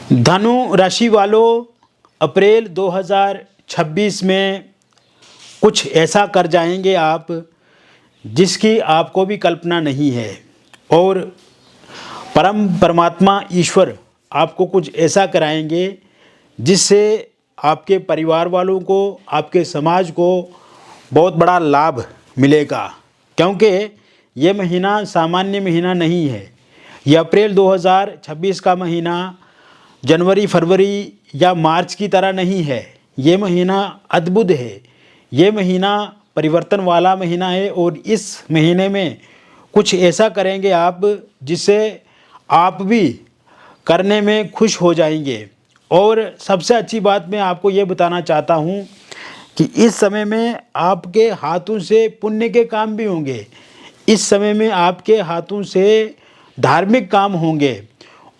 धनु राशि वालों, अप्रैल 2026 में कुछ ऐसा कर जाएंगे आप जिसकी आपको भी कल्पना नहीं है। और परमात्मा ईश्वर आपको कुछ ऐसा कराएंगे जिससे आपके परिवार वालों को, आपके समाज को बहुत बड़ा लाभ मिलेगा। क्योंकि ये महीना सामान्य महीना नहीं है। यह अप्रैल 2026 का महीना जनवरी, फरवरी या मार्च की तरह नहीं है। ये महीना अद्भुत है। ये महीना परिवर्तन वाला महीना है और इस महीने में कुछ ऐसा करेंगे आप जिससे आप भी करने में खुश हो जाएंगे। और सबसे अच्छी बात मैं आपको ये बताना चाहता हूँ कि इस समय में आपके हाथों से पुण्य के काम भी होंगे। इस समय में आपके हाथों से धार्मिक काम होंगे।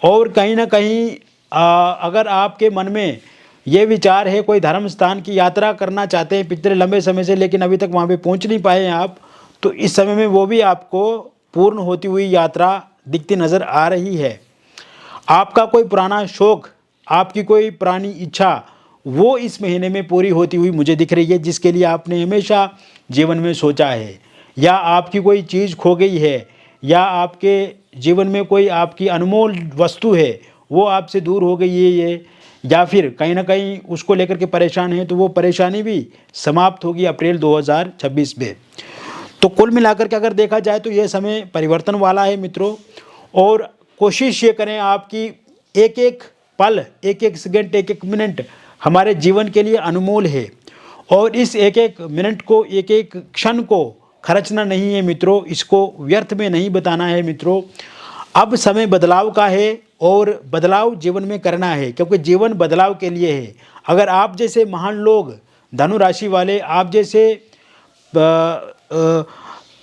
और कहीं ना कहीं अगर आपके मन में ये विचार है, कोई धर्म स्थान की यात्रा करना चाहते हैं पिछले लंबे समय से, लेकिन अभी तक वहाँ पे पहुँच नहीं पाए हैं आप, तो इस समय में वो भी आपको पूर्ण होती हुई यात्रा दिखती नज़र आ रही है। आपका कोई पुराना शौक, आपकी कोई पुरानी इच्छा, वो इस महीने में पूरी होती हुई मुझे दिख रही है, जिसके लिए आपने हमेशा जीवन में सोचा है। या आपकी कोई चीज़ खो गई है, या आपके जीवन में कोई आपकी अनमोल वस्तु है वो आपसे दूर हो गई है ये, या फिर कहीं ना कहीं उसको लेकर के परेशान है, तो वो परेशानी भी समाप्त होगी अप्रैल 2026 में। तो कुल मिलाकर के अगर देखा जाए तो ये समय परिवर्तन वाला है मित्रों। और कोशिश ये करें आपकी एक एक पल, एक एक सेकंड, एक एक मिनट हमारे जीवन के लिए अनमोल है। और इस एक एक मिनट को, एक एक क्षण को खर्चना नहीं है मित्रों, इसको व्यर्थ में नहीं बताना है मित्रों। अब समय बदलाव का है और बदलाव जीवन में करना है, क्योंकि जीवन बदलाव के लिए है। अगर आप जैसे महान लोग, धनु राशि वाले, आप जैसे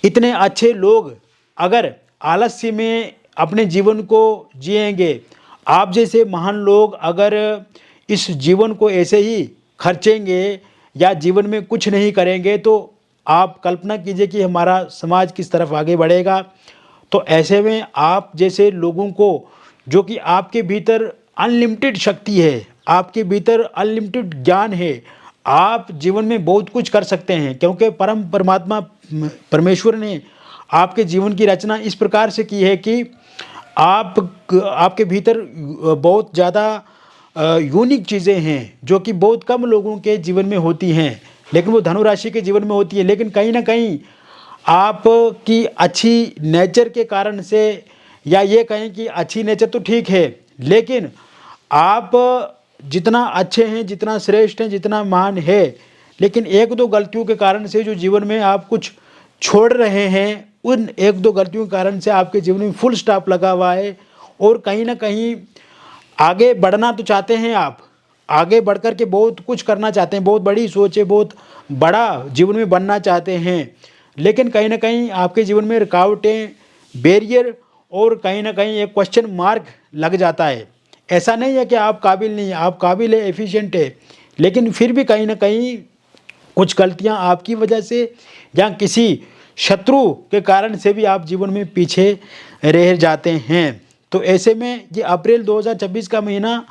इतने अच्छे लोग अगर आलस्य में अपने जीवन को जिएंगे, आप जैसे महान लोग अगर इस जीवन को ऐसे ही खर्चेंगे या जीवन में कुछ नहीं करेंगे, तो आप कल्पना कीजिए कि हमारा समाज किस तरफ आगे बढ़ेगा। तो ऐसे में आप जैसे लोगों को, जो कि आपके भीतर अनलिमिटेड शक्ति है, आपके भीतर अनलिमिटेड ज्ञान है, आप जीवन में बहुत कुछ कर सकते हैं। क्योंकि परमात्मा परमेश्वर ने आपके जीवन की रचना इस प्रकार से की है कि आपके भीतर बहुत ज़्यादा यूनिक चीज़ें हैं जो कि बहुत कम लोगों के जीवन में होती हैं, लेकिन वो धनु राशि के जीवन में होती है। लेकिन कहीं ना कहीं आपकी अच्छी नेचर के कारण से, या ये कहें कि अच्छी नेचर तो ठीक है, लेकिन आप जितना अच्छे हैं, जितना श्रेष्ठ हैं, जितना महान है, लेकिन एक दो गलतियों के कारण से जो जीवन में आप कुछ छोड़ रहे हैं, उन एक दो गलतियों के कारण से आपके जीवन में फुल स्टॉप लगा हुआ है। और कहीं ना कहीं आगे बढ़ना तो चाहते हैं आप, आगे बढ़ कर के बहुत कुछ करना चाहते हैं, बहुत बड़ी सोच है, बहुत बड़ा जीवन में बनना चाहते हैं, लेकिन कहीं ना कहीं आपके जीवन में रुकावटें, बैरियर और कहीं ना कहीं एक क्वेश्चन मार्क लग जाता है। ऐसा नहीं है कि आप काबिल नहीं, आप काबिल है, एफिशिएंट है, लेकिन फिर भी कहीं ना कहीं कुछ गलतियां आपकी वजह से या किसी शत्रु के कारण से भी आप जीवन में पीछे रह जाते हैं। तो ऐसे में ये अप्रैल 2026 का महीना,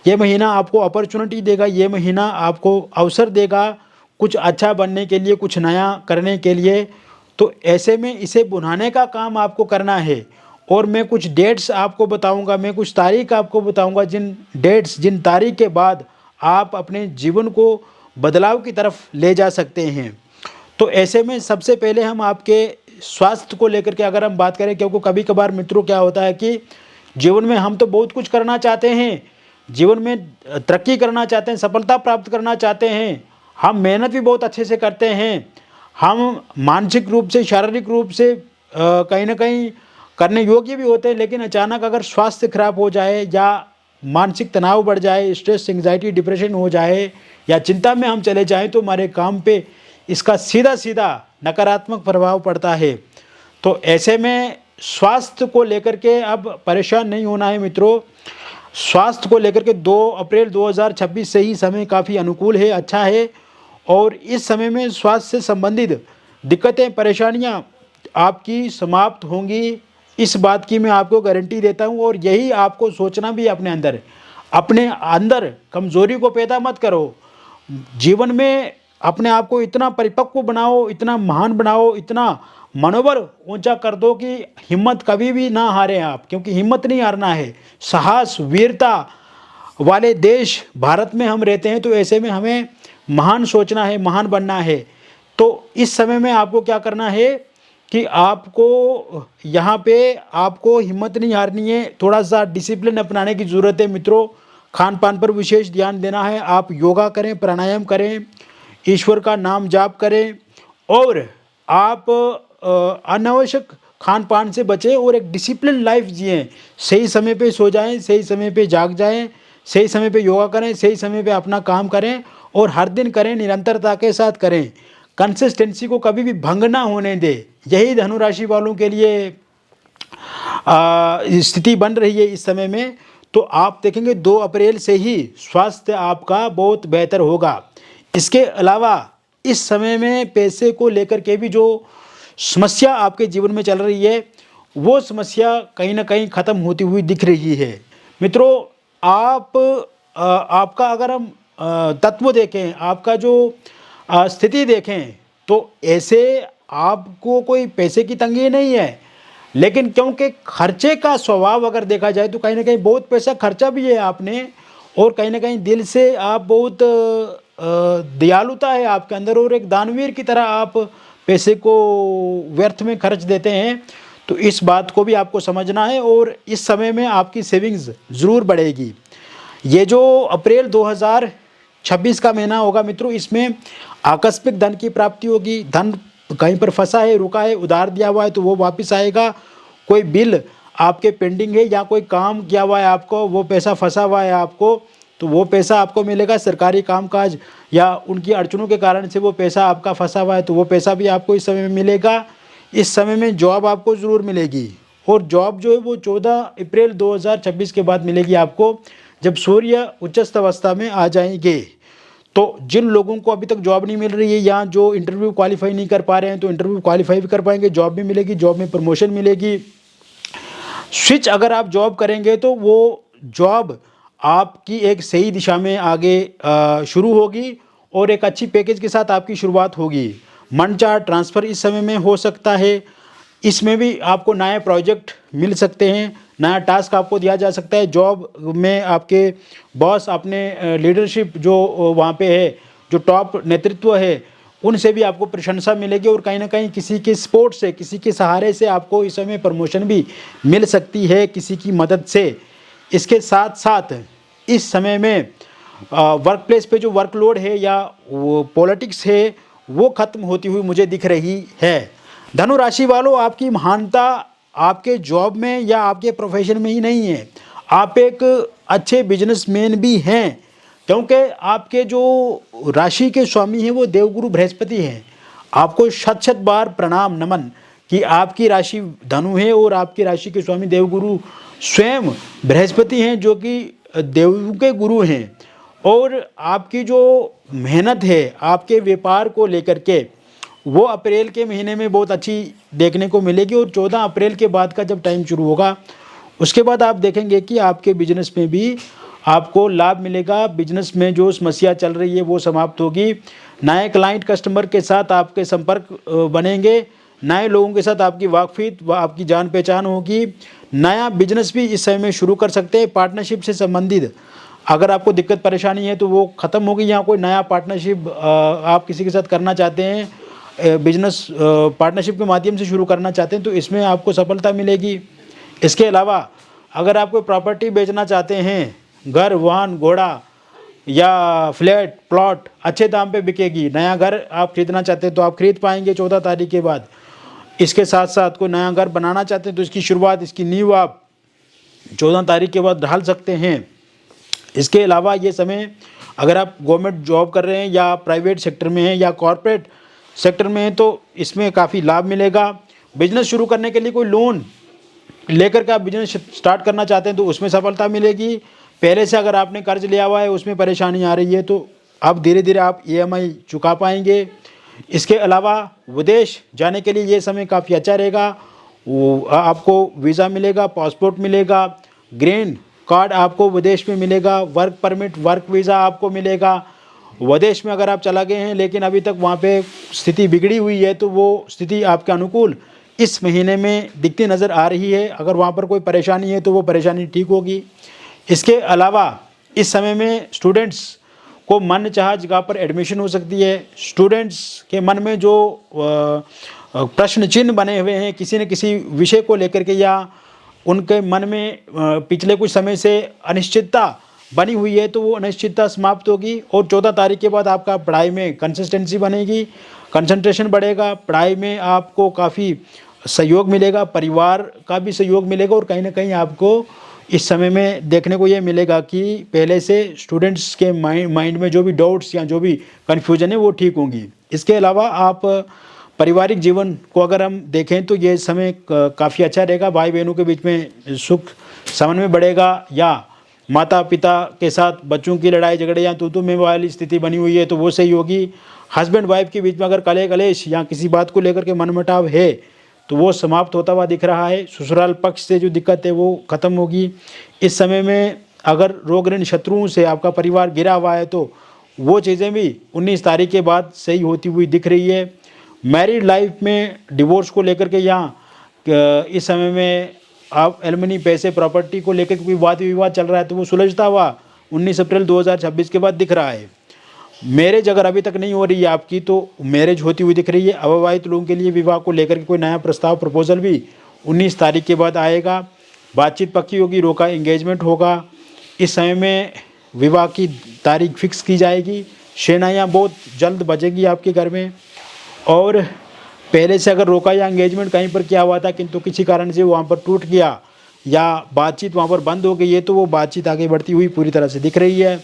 ये महीना आपको अपॉर्चुनिटी देगा, ये महीना आपको अवसर देगा कुछ अच्छा बनने के लिए, कुछ नया करने के लिए। तो ऐसे में इसे बुनाने का काम आपको करना है। और मैं कुछ डेट्स आपको बताऊंगा, मैं कुछ तारीख आपको बताऊंगा, जिन डेट्स, जिन तारीख के बाद आप अपने जीवन को बदलाव की तरफ ले जा सकते हैं। तो ऐसे में सबसे पहले हम आपके स्वास्थ्य को लेकर के अगर हम बात करें, क्योंकि कभी कभार मित्रों क्या होता है कि जीवन में हम तो बहुत कुछ करना चाहते हैं, जीवन में तरक्की करना चाहते हैं, सफलता प्राप्त करना चाहते हैं, हम मेहनत भी बहुत अच्छे से करते हैं, हम मानसिक रूप से, शारीरिक रूप से कहीं ना कहीं करने योग्य भी होते हैं, लेकिन अचानक अगर स्वास्थ्य खराब हो जाए या मानसिक तनाव बढ़ जाए, स्ट्रेस, एंग्जाइटी, डिप्रेशन हो जाए या चिंता में हम चले जाएं, तो हमारे काम पे इसका सीधा सीधा नकारात्मक प्रभाव पड़ता है। तो ऐसे में स्वास्थ्य को लेकर के अब परेशान नहीं होना है मित्रों। स्वास्थ्य को लेकर के 2 अप्रैल 2026 से ही समय काफ़ी अनुकूल है, अच्छा है। और इस समय में स्वास्थ्य से संबंधित दिक्कतें, परेशानियां आपकी समाप्त होंगी, इस बात की मैं आपको गारंटी देता हूं। और यही आपको सोचना भी अपने अंदर, अपने अंदर कमज़ोरी को पैदा मत करो। जीवन में अपने आप को इतना परिपक्व बनाओ, इतना महान बनाओ, इतना मनोबल ऊंचा कर दो कि हिम्मत कभी भी ना हारें आप, क्योंकि हिम्मत नहीं हारना है। साहस, वीरता वाले देश भारत में हम रहते हैं, तो ऐसे में हमें महान सोचना है, महान बनना है। तो इस समय में आपको क्या करना है कि आपको यहाँ पे आपको हिम्मत नहीं हारनी है, थोड़ा सा डिसिप्लिन अपनाने की ज़रूरत है मित्रों। खान पान पर विशेष ध्यान देना है। आप योगा करें, प्राणायाम करें, ईश्वर का नाम जाप करें और आप अनावश्यक खान पान से बचें और एक डिसिप्लिन लाइफ जिएं। सही समय पे सो जाएं, सही समय पे जाग जाएं, सही समय पे योगा करें, सही समय पे अपना काम करें और हर दिन करें, निरंतरता के साथ करें। कंसिस्टेंसी को कभी भी भंग ना होने दे। यही धनु राशि वालों के लिए स्थिति बन रही है इस समय में। तो आप देखेंगे 2 अप्रैल से ही स्वास्थ्य आपका बहुत बेहतर होगा। इसके अलावा इस समय में पैसे को लेकर के भी जो समस्या आपके जीवन में चल रही है, वो समस्या कहीं ना कहीं ख़त्म होती हुई दिख रही है। मित्रों, आपका अगर हम तत्व देखें, आपका जो स्थिति देखें, तो ऐसे आपको कोई पैसे की तंगी नहीं है, लेकिन क्योंकि खर्चे का स्वभाव अगर देखा जाए तो कहीं ना कहीं बहुत पैसा खर्चा भी है आपने, और कहीं ना कहीं दिल से आप बहुत दयालुता है आपके अंदर और एक दानवीर की तरह आप पैसे को व्यर्थ में खर्च देते हैं। तो इस बात को भी आपको समझना है और इस समय में आपकी सेविंग्स ज़रूर बढ़ेगी। ये जो अप्रैल 2026 का महीना होगा मित्रों, इसमें आकस्मिक धन की प्राप्ति होगी। धन कहीं पर फंसा है, रुका है, उधार दिया हुआ है तो वो वापस आएगा। कोई बिल आपके पेंडिंग है या कोई काम किया हुआ है आपको, वो पैसा फंसा हुआ है आपको, तो वो पैसा आपको मिलेगा। सरकारी कामकाज या उनकी अड़चनों के कारण से वो पैसा आपका फंसा हुआ है तो वो पैसा भी आपको इस समय में मिलेगा। इस समय में जॉब आपको ज़रूर मिलेगी और जॉब जो है वो 14 अप्रैल 2026 के बाद मिलेगी आपको, जब सूर्य उच्चस्थ अवस्था में आ जाएंगे। तो जिन लोगों को अभी तक जॉब नहीं मिल रही है या जो इंटरव्यू क्वालिफाई नहीं कर पा रहे हैं, तो इंटरव्यू क्वालिफाई भी कर पाएंगे, जॉब भी मिलेगी, जॉब में प्रमोशन मिलेगी। स्विच अगर आप जॉब करेंगे तो वो जॉब आपकी एक सही दिशा में आगे शुरू होगी और एक अच्छी पैकेज के साथ आपकी शुरुआत होगी। मनचाहा ट्रांसफ़र इस समय में हो सकता है। इसमें भी आपको नए प्रोजेक्ट मिल सकते हैं, नया टास्क आपको दिया जा सकता है। जॉब में आपके बॉस, अपने लीडरशिप जो वहाँ पे है, जो टॉप नेतृत्व है, उनसे भी आपको प्रशंसा मिलेगी और कहीं ना कहीं किसी के सपोर्ट से, किसी के सहारे से आपको इस समय प्रमोशन भी मिल सकती है, किसी की मदद से। इसके साथ साथ इस समय में वर्क प्लेस पे जो वर्कलोड है या वो पॉलिटिक्स है, वो ख़त्म होती हुई मुझे दिख रही है। धनु राशि वालों, आपकी महानता आपके जॉब में या आपके प्रोफेशन में ही नहीं है, आप एक अच्छे बिजनेसमैन भी हैं, क्योंकि आपके जो राशि के स्वामी हैं वो देवगुरु बृहस्पति हैं। आपको शत शत बार प्रणाम नमन कि आपकी राशि धनु है और आपकी राशि के स्वामी देवगुरु स्वयं बृहस्पति हैं, जो कि देवों के गुरु हैं। और आपकी जो मेहनत है आपके व्यापार को लेकर के, वो अप्रैल के महीने में बहुत अच्छी देखने को मिलेगी और 14 अप्रैल के बाद का जब टाइम शुरू होगा, उसके बाद आप देखेंगे कि आपके बिजनेस में भी आपको लाभ मिलेगा। बिजनेस में जो समस्या चल रही है वो समाप्त होगी। नए क्लाइंट कस्टमर के साथ आपके संपर्क बनेंगे, नए लोगों के साथ आपकी वाकफियत व आपकी जान पहचान होगी। नया बिजनेस भी इस समय में शुरू कर सकते हैं। पार्टनरशिप से संबंधित अगर आपको दिक्कत परेशानी है तो वो ख़त्म होगी। या कोई नया पार्टनरशिप आप किसी के साथ करना चाहते हैं, बिजनेस पार्टनरशिप के माध्यम से शुरू करना चाहते हैं, तो इसमें आपको सफलता मिलेगी। इसके अलावा अगर आप कोई प्रॉपर्टी बेचना चाहते हैं, घर, वाहन, घोड़ा या फ्लैट, प्लॉट अच्छे दाम पे बिकेगी। नया घर आप खरीदना चाहते हैं तो आप खरीद पाएंगे 14 तारीख के बाद। इसके साथ साथ कोई नया घर बनाना चाहते हैं तो इसकी शुरुआत, इसकी नींव आप 14 तारीख के बाद ढाल सकते हैं। इसके अलावा ये समय अगर आप गवर्नमेंट जॉब कर रहे हैं या प्राइवेट सेक्टर में हैं या कॉरपोरेट सेक्टर में हैं तो इसमें काफ़ी लाभ मिलेगा। बिजनेस शुरू करने के लिए कोई लोन लेकर के आप बिजनेस स्टार्ट करना चाहते हैं तो उसमें सफलता मिलेगी। पहले से अगर आपने कर्ज लिया हुआ है, उसमें परेशानी आ रही है, तो अब धीरे धीरे आप EMI चुका पाएंगे। इसके अलावा विदेश जाने के लिए ये समय काफ़ी अच्छा रहेगा। आपको वीज़ा मिलेगा, पासपोर्ट मिलेगा, ग्रीन कार्ड आपको विदेश में मिलेगा, वर्क परमिट, वर्क वीज़ा आपको मिलेगा। विदेश में अगर आप चला गए हैं लेकिन अभी तक वहाँ पे स्थिति बिगड़ी हुई है तो वो स्थिति आपके अनुकूल इस महीने में दिखती नज़र आ रही है। अगर वहाँ पर कोई परेशानी है तो वो परेशानी ठीक होगी। इसके अलावा इस समय में स्टूडेंट्स को मन चाहा जगह पर एडमिशन हो सकती है। स्टूडेंट्स के मन में जो प्रश्न चिन्ह बने हुए हैं किसी न किसी विषय को लेकर के, या उनके मन में पिछले कुछ समय से अनिश्चितता बनी हुई है तो वो अनिश्चितता समाप्त होगी। और 14 तारीख के बाद आपका पढ़ाई में कंसिस्टेंसी बनेगी, कंसंट्रेशन बढ़ेगा, पढ़ाई में आपको काफ़ी सहयोग मिलेगा, परिवार का भी सहयोग मिलेगा। और कहीं ना कहीं आपको इस समय में देखने को ये मिलेगा कि पहले से स्टूडेंट्स के माइंड में जो भी डाउट्स या जो भी कन्फ्यूजन है वो ठीक होंगी। इसके अलावा आप पारिवारिक जीवन को अगर हम देखें तो ये समय काफ़ी अच्छा रहेगा। भाई बहनों के बीच में सुख समन्वय बढ़ेगा, या माता पिता के साथ बच्चों की लड़ाई झगड़े या तू में वाली स्थिति बनी हुई है तो वो सही होगी। हस्बैंड वाइफ के बीच में अगर कलह कलेश या किसी बात को लेकर के मनमुटाव है तो वो समाप्त होता हुआ दिख रहा है। ससुराल पक्ष से जो दिक्कत है वो ख़त्म होगी। इस समय में अगर रोग ऋण शत्रुओं से आपका परिवार घिरा हुआ है तो वो चीज़ें भी 19 तारीख के बाद सही होती हुई दिख रही है। मैरिड लाइफ में डिवोर्स को लेकर के यहाँ इस समय में आप एलमनी पैसे प्रॉपर्टी को लेकर कोई वाद विवाद चल रहा है तो वो सुलझता हुआ 19 अप्रैल 2026 के बाद दिख रहा है। मैरिज अगर अभी तक नहीं हो रही है आपकी तो मैरिज होती हुई दिख रही है। अविवाहित लोगों के लिए विवाह को लेकर के कोई नया प्रस्ताव प्रपोजल भी 19 तारीख के बाद आएगा। बातचीत पक्की होगी, रोका एंगेजमेंट होगा। इस समय में विवाह की तारीख फिक्स की जाएगी। शहनाइयाँ बहुत जल्द बजेगी आपके घर में। और पहले से अगर रोका या एंगेजमेंट कहीं पर किया हुआ था किंतु किसी कारण से वहाँ पर टूट गया या बातचीत वहाँ पर बंद हो गई है तो वो बातचीत आगे बढ़ती हुई पूरी तरह से दिख रही है।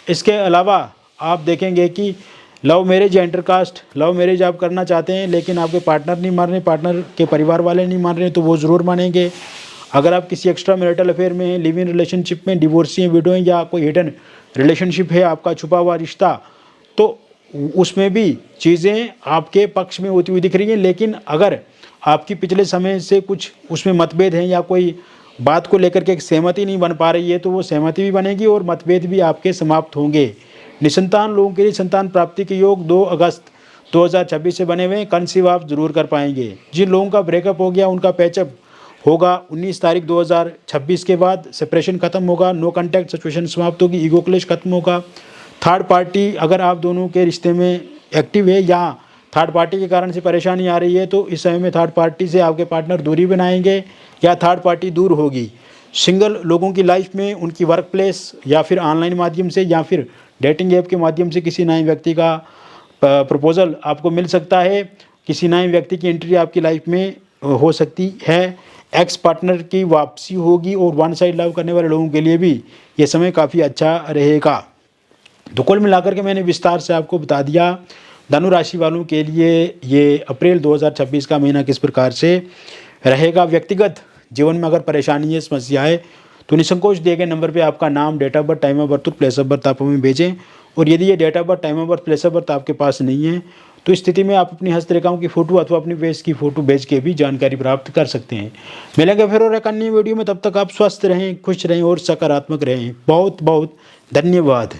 इसके अलावा आप देखेंगे कि लव मैरिज या इंटरकास्ट लव मैरिज आप करना चाहते हैं लेकिन आपके पार्टनर नहीं मान रहे, पार्टनर के परिवार वाले नहीं मान रहे तो वो ज़रूर मानेंगे। अगर आप किसी एक्स्ट्रा मैरिटल अफेयर में हैं, लिव इन रिलेशनशिप में, डिवोर्सी हैं, विडो हैं, या कोई हिडन रिलेशनशिप है आपका छुपा हुआ रिश्ता, तो उसमें भी चीज़ें आपके पक्ष में होती हुई दिख रही हैं। लेकिन अगर आपकी पिछले समय से कुछ उसमें मतभेद हैं या कोई बात को लेकर के एक सहमति नहीं बन पा रही है तो वो सहमति भी बनेगी और मतभेद भी आपके समाप्त होंगे। निसंतान लोगों के लिए संतान प्राप्ति के योग 2 अगस्त 2026 से बने हुए हैं। कंसीव आप जरूर कर पाएंगे। जिन लोगों का ब्रेकअप हो गया उनका पैचअप होगा 19 तारीख 2026 के बाद। सेपरेशन खत्म होगा, नो कॉन्टैक्ट सिचुएशन समाप्त होगी, ईगो क्लेश खत्म होगा। थर्ड पार्टी अगर आप दोनों के रिश्ते में एक्टिव है या थर्ड पार्टी के कारण से परेशानी आ रही है तो इस समय में थर्ड पार्टी से आपके पार्टनर दूरी बनाएंगे या थर्ड पार्टी दूर होगी। सिंगल लोगों की लाइफ में उनकी वर्क प्लेस या फिर ऑनलाइन माध्यम से या फिर डेटिंग ऐप के माध्यम से किसी नए व्यक्ति का प्रपोजल आपको मिल सकता है। किसी नए व्यक्ति की एंट्री आपकी लाइफ में हो सकती है। एक्स पार्टनर की वापसी होगी और वन साइड लव करने वाले लोगों के लिए भी ये समय काफ़ी अच्छा रहेगा। तो कुल मिलाकर के मैंने विस्तार से आपको बता दिया धनु राशि वालों के लिए ये अप्रैल 2026 का महीना किस प्रकार से रहेगा। व्यक्तिगत जीवन में अगर परेशानी है, समस्या है तो निसंकोच दिए गए नंबर पे आपका नाम, date of birth, time of birth और प्लेस ऑफ बर्थ आप हमें भेजें। और यदि ये date of birth, time of birth, place of birth आपके पास नहीं है तो इस स्थिति में आप अपनी हस्तरेखाओं की फ़ोटो अथवा अपनी फेस की फ़ोटो भेज के भी जानकारी प्राप्त कर सकते हैं। मिलेंगे फिर और एक अन्य वीडियो में, तब तक आप स्वस्थ रहें, खुश रहें और सकारात्मक रहें। बहुत बहुत धन्यवाद।